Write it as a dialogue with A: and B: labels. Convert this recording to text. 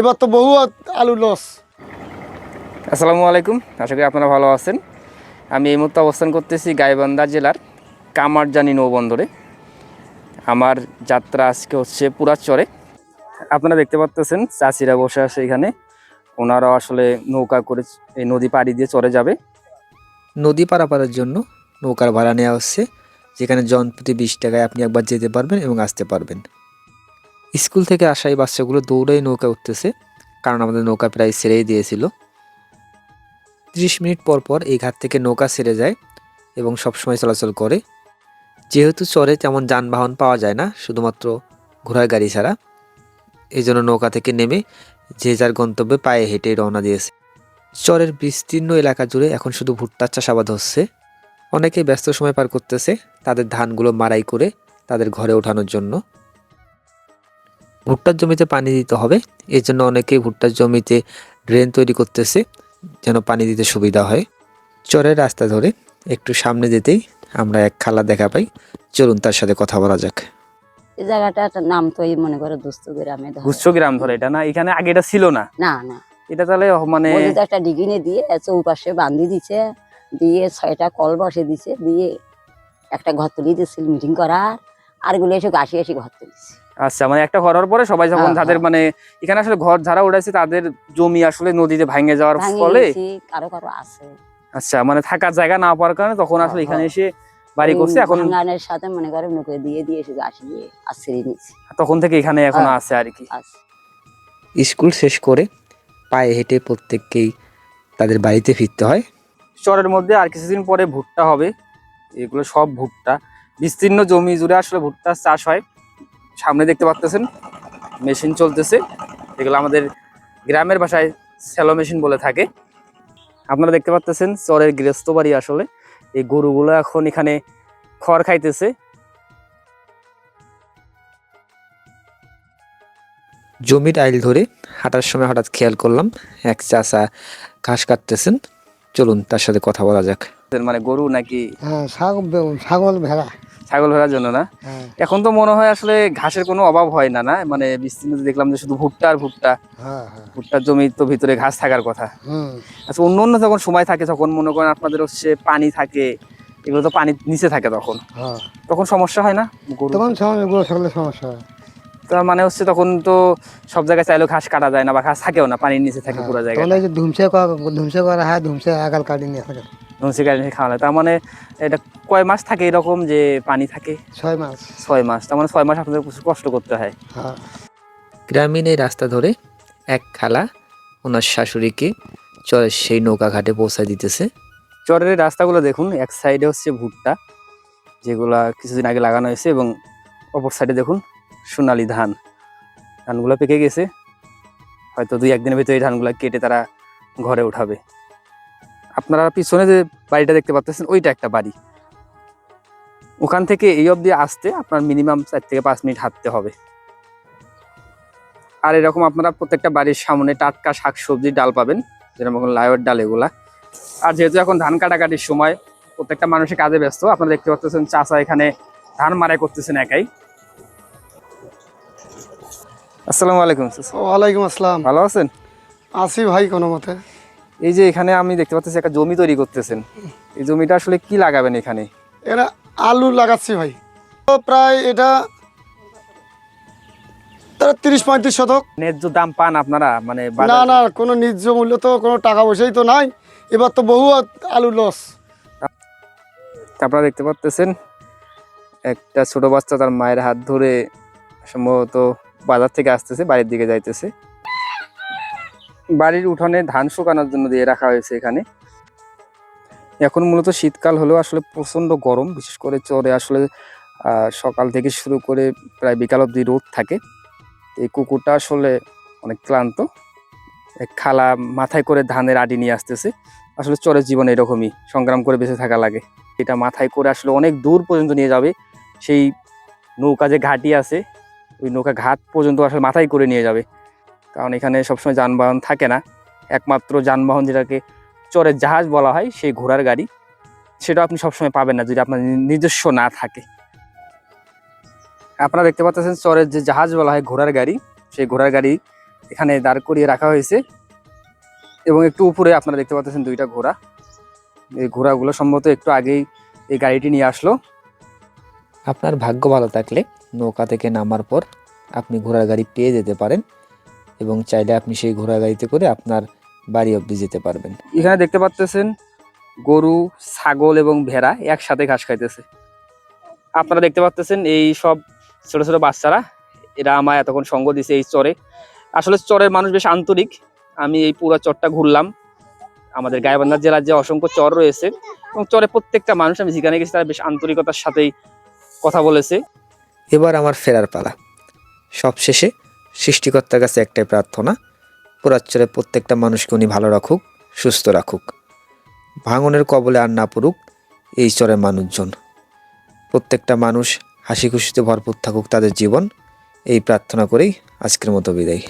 A: এবার তো বহু আলু লস।
B: আসসালামু আলাইকুম, আশা করি আপনারা ভালো আছেন। আমি এই মুহূর্তে অবস্থান করতেছি গাইবান্ধা জেলার কামারজানি নৌবন্দরে। আমার যাত্রা আজকে হচ্ছে পুরাচরে। আপনারা দেখতে পাচ্ছেন চাষিরা বসে আছে এখানে, ওনারাও আসলে নৌকা করে এই নদী পাড়ি দিয়ে চরে যাবে।
C: নদী পারাপারের জন্য নৌকার ভাড়া নেওয়া হচ্ছে, যেখানে জন প্রতি 20 টাকায় আপনি একবার যেতে পারবেন এবং আসতে পারবেন। স্কুল থেকে আসা এই বাচ্চাগুলো দৌড়েই নৌকা উঠতেছে, কারণ আমাদের নৌকা প্রায় ছেড়েই দিয়েছিল। 30 মিনিট পর পর এই ঘাট থেকে নৌকা ছেড়ে যায় এবং সবসময় চলাচল করে। যেহেতু চরে তেমন যানবাহন পাওয়া যায় না, শুধুমাত্র ঘোড়ার গাড়ি ছাড়া, এই জন্য নৌকা থেকে নেমে যে যার গন্তব্যে পায়ে হেঁটে রওনা দিয়েছে। চরের বিস্তীর্ণ এলাকা জুড়ে এখন শুধু ভুট্টার চাষাবাদ হচ্ছে। অনেকেই ব্যস্ত সময় পার করতেছে তাদের ধানগুলো মাড়াই করে তাদের ঘরে ওঠানোর জন্য। ভুট্টার জমিতে পানি দিতে হবে, এই জন্য অনেকেই ভুট্টার জমিতে ড্রেন তৈরি করতেছে যেন পানি দিতে সুবিধা হয়। চরের রাস্তা ধরে একটু সামনে যেতেই আমরা এক খালা দেখা পাই। চলুন তার সাথে কথা বলা যাক।
D: এই জায়গাটার নাম তো এই মনে করো দুস্থ গ্রামে ধরে।
B: গুচ্ছ গ্রাম ধরে এটা না, এখানে আগে এটা ছিল না।
D: না না,
B: এটা তাহলে মানে
D: ওই যে একটা ডিগিনে দিয়ে চৌপাশে বান্ধি দিছে, দিয়ে 6টা কল বসে দিছে, দিয়ে একটা ঘর তুলি দিয়েছিল মিটিং করার, আর গুলো এসে ঘাসি এসে ঘর তুলিছে।
B: আচ্ছা, মানে একটা ঘর হওয়ার পরে সবাই যখন
D: হ্যাঁ,
B: যাদের
D: হ্যাঁ।
B: মানে এখানে আসলে ঘর যারা উঠাইছে তাদের জমি আসলে নদীতে ভাঙে যাওয়ার
D: ভাঙে
B: ফলে,
D: গেছি, কারো কারো আছে।
B: আচ্ছা মানে থাকার জায়গা না পাওয়ার কারণে তখন আসলে এখানে এসে বাড়ি
D: ওই
B: করছে। এখন
D: ভাঙানের সাথে মনে করো নৌকে দিয়ে দিয়ে এসে ঘাসি দিয়ে আশ্রয় নিচ্ছে।
B: তখন থেকে এখানে এখনো
D: হ্যাঁ।
B: আছে আর কি।
D: আছে।
C: স্কুল শেষ করে পায়ে হেঁটে প্রত্যেককেই তাদের বাড়িতে ফিরতে হয়।
B: চরের মধ্যে আর কিছুদিন পরে ভুট্টা হবে। এগুলো সব ভুট্টা, বিস্তীর্ণ জমি জুড়ে আসলে ভুট্টার চাষ হয়। সামনে দেখতে পাচ্ছেন মেশিন চলতেছে, এগুলো আমাদের গ্রামের ভাষায় স্যালো মেশিন বলে থাকে। আপনারা দেখতে পাচ্ছেন চরের গৃহস্থ বাড়ি, আসলে এই গরুগুলো এখন এখানে খড় খাইতেছে।
C: জমির আইল ধরে হাঁটার সময় হঠাৎ খেয়াল করলাম এক চাচা ঘাস কাটতেছেন। চলুন তার সাথে কথা বলা যাক।
B: মানে গরু নাকি
A: হ্যাঁ, ছাগল ভেড়া।
B: ছাগল ভেড়ার জন্য না?
A: হ্যাঁ,
B: এখন তো মনে হয় আসলে ঘাসের কোনো অভাব হয় না, না মানে বিস্তীর্ণ দেখলাম যে শুধু ভুট্টা আর ভুট্টা।
A: হ্যাঁ, হ্যাঁ।
B: ভুট্টার জমি তো ভিতরে ঘাস থাকার কথা।
A: হুম।
B: আচ্ছা, অন্য অন্য যখন সময় থাকে, তখন মনে করেন আপনাদের হচ্ছে পানি থাকে, এগুলো তো পানির নিচে থাকে, তখন
A: হ্যাঁ,
B: তখন সমস্যা হয় না গরু?
A: তখন গরু ছাগলের সমস্যা হয়।
B: তার মানে হচ্ছে তখন তো সব জায়গায় চাইলেও ঘাস কাটা যায় না, বা ঘাস থাকেও না, পানির নিচে থাকে
A: হ্যাঁ,
B: পুরো
A: তখন
B: জায়গাটা।
A: এই যে ধুমসে করা হয়, ধুমসে আগাল কাটি নিয়ে আসে।
B: ধুমসি গাড়ি খাওয়া হয়। তার মানে এটা কয় মাস থাকে এরকম যে পানি থাকে?
A: 6 মাস।
B: 6 মাস। তার মানে 6 মাস আপনাদের প্রচুর কষ্ট করতে হয়।
A: হ্যাঁ।
C: গ্রামীণ এই রাস্তা ধরে এক খালা ওনার শাশুড়িকে চরের সেই নৌকা ঘাটে পৌঁছায় দিতেছে।
B: চরের এই রাস্তাগুলো দেখুন, এক সাইডে হচ্ছে ভুট্টা যেগুলা কিছুদিন আগে লাগানো হয়েছে, এবং অপর সাইডে দেখুন সোনালী ধান। ধানগুলো পেকে গেছে, হয়তো 2-1 দিনের ভিতরে এই ধানগুলো কেটে তারা ঘরে উঠাবে। আপনারা পিছনে যে বাড়িটা দেখতে পাচ্ছেন, ওইটা একটা বাড়ি। ওখান থেকে এই অবধি আসতে আপনার মিনিমাম 4 থেকে 5 মিনিট হাঁটতে হবে। আর এরকম আপনারা প্রত্যেকটা বাড়ির সামনে টাটকা শাকসবজির ডাল পাবেন, যেরকম লাউয়ের ডাল এগুলা। আর যেহেতু এখন ধান কাটাকাটির সময়, প্রত্যেকটা মানুষের কাজে ব্যস্ত। আপনারা দেখতে পাচ্ছেন চাচা এখানে ধান মাড়াই করতেছেন একাই। আসসালামু আলাইকুম চাচা।
A: ওয়ালাইকুম আসসালাম।
B: ভালো আছেন?
A: আছি ভাই কোনো মতে।
B: এই যে এখানে আমি দেখতে পাচ্ছি একটা জমি তৈরি করতেছেন, এই জমিটা আসলে কি লাগাবেন এখানে?
A: এরা আলু লাগাচ্ছি ভাই। তো প্রায় এটা তারা 30-35 শতক।
B: ন্যায্য দাম পান আপনারা? মানে
A: না
B: বাজার
A: না, কোনো ন্যায্য মূল্য তো কোনো টাকা পয়সাই তো নাই। এবার তো বহু আলু লস।
B: আপনারা দেখতে পাচ্ছেন একটা ছোট বাচ্চা তার মায়ের হাত ধরে সম্ভবত বাজার থেকে আসতেছে, বাড়ির দিকে যাইতেছে। বাড়ির উঠোনে ধান শুকানোর জন্য দিয়ে রাখা হয়েছে এখানে। এখন মূলত শীতকাল হলেও আসলে প্রচন্ড গরম, বিশেষ করে চরে আসলে সকাল থেকে শুরু করে প্রায় বিকাল অবধি রোদ থাকে। এই কুকুরটা আসলে অনেক ক্লান্ত। এক খালা মাথায় করে ধানের আটি নিয়ে আসতেছে। আসলে চরের জীবন এরকমই, সংগ্রাম করে বেঁচে থাকা লাগে। এটা মাথায় করে আসলে অনেক দূর পর্যন্ত নিয়ে যাবে। সেই নৌকা যে ঘাটি আছে, ওই নৌকা ঘাট পর্যন্ত আসলে মাথায় করে নিয়ে যাবে, কারণ এখানে সবসময় যানবাহন থাকে না। একমাত্র যানবাহন যেটাকে চরের জাহাজ বলা হয়, সেই ঘোড়ার গাড়ি, সেটা আপনি সবসময় পাবেন না যদি আপনার নিজস্ব না থাকে। আপনারা দেখতে পাচ্ছেন চরের যে জাহাজ বলা হয় ঘোড়ার গাড়ি, সেই ঘোড়ার গাড়ি এখানে দাঁড় করিয়ে রাখা হয়েছে এবং একটু উপরে আপনারা দেখতে পাচ্ছেন দুইটা ঘোড়া। এই ঘোড়াগুলো সম্ভবত একটু আগেই এই গাড়িটি নিয়ে আসলো।
C: আপনার ভাগ্য ভালো থাকলে নৌকা থেকে নামার পর আপনি ঘোড়ার গাড়ি পেয়ে যেতে পারেন এবং চাইলে আপনি সেই ঘোড়ার গাড়িতে করে আপনার বাড়ি অবধি যেতে পারবেন।
B: এখানে দেখতে পাচ্ছেন গরু, ছাগল এবং ভেড়া একসাথে ঘাস খাইতেছে। আপনারা দেখতে পাচ্ছেন এই সব ছোট ছোট বাচ্চারা, এরা আমায় এতক্ষণ সঙ্গ দিছে এই চরে। আসলে চরের মানুষ বেশ আন্তরিক। আমি এই পুরো চরটা ঘুরলাম। আমাদের গাইবান্ধা জেলার যে অসংখ্য চর রয়েছে এবং চরে প্রত্যেকটা মানুষ আমি যেখানে গেছি তারা বেশ আন্তরিকতার সাথেই কথা বলেছে।
C: এবার আমার ফেরার পালা। সবশেষে সৃষ্টিকর্তার কাছে একটাই প্রার্থনা, পুরাচ্চরের প্রত্যেকটা মানুষকে উনি ভালো রাখুক, সুস্থ রাখুক, ভাঙনের কবলে আর না পড়ুক এই চরের মানুষজন। প্রত্যেকটা মানুষ হাসি খুশিতে ভরপুর থাকুক তাদের জীবন, এই প্রার্থনা করেই আজকের মতো বিদায়।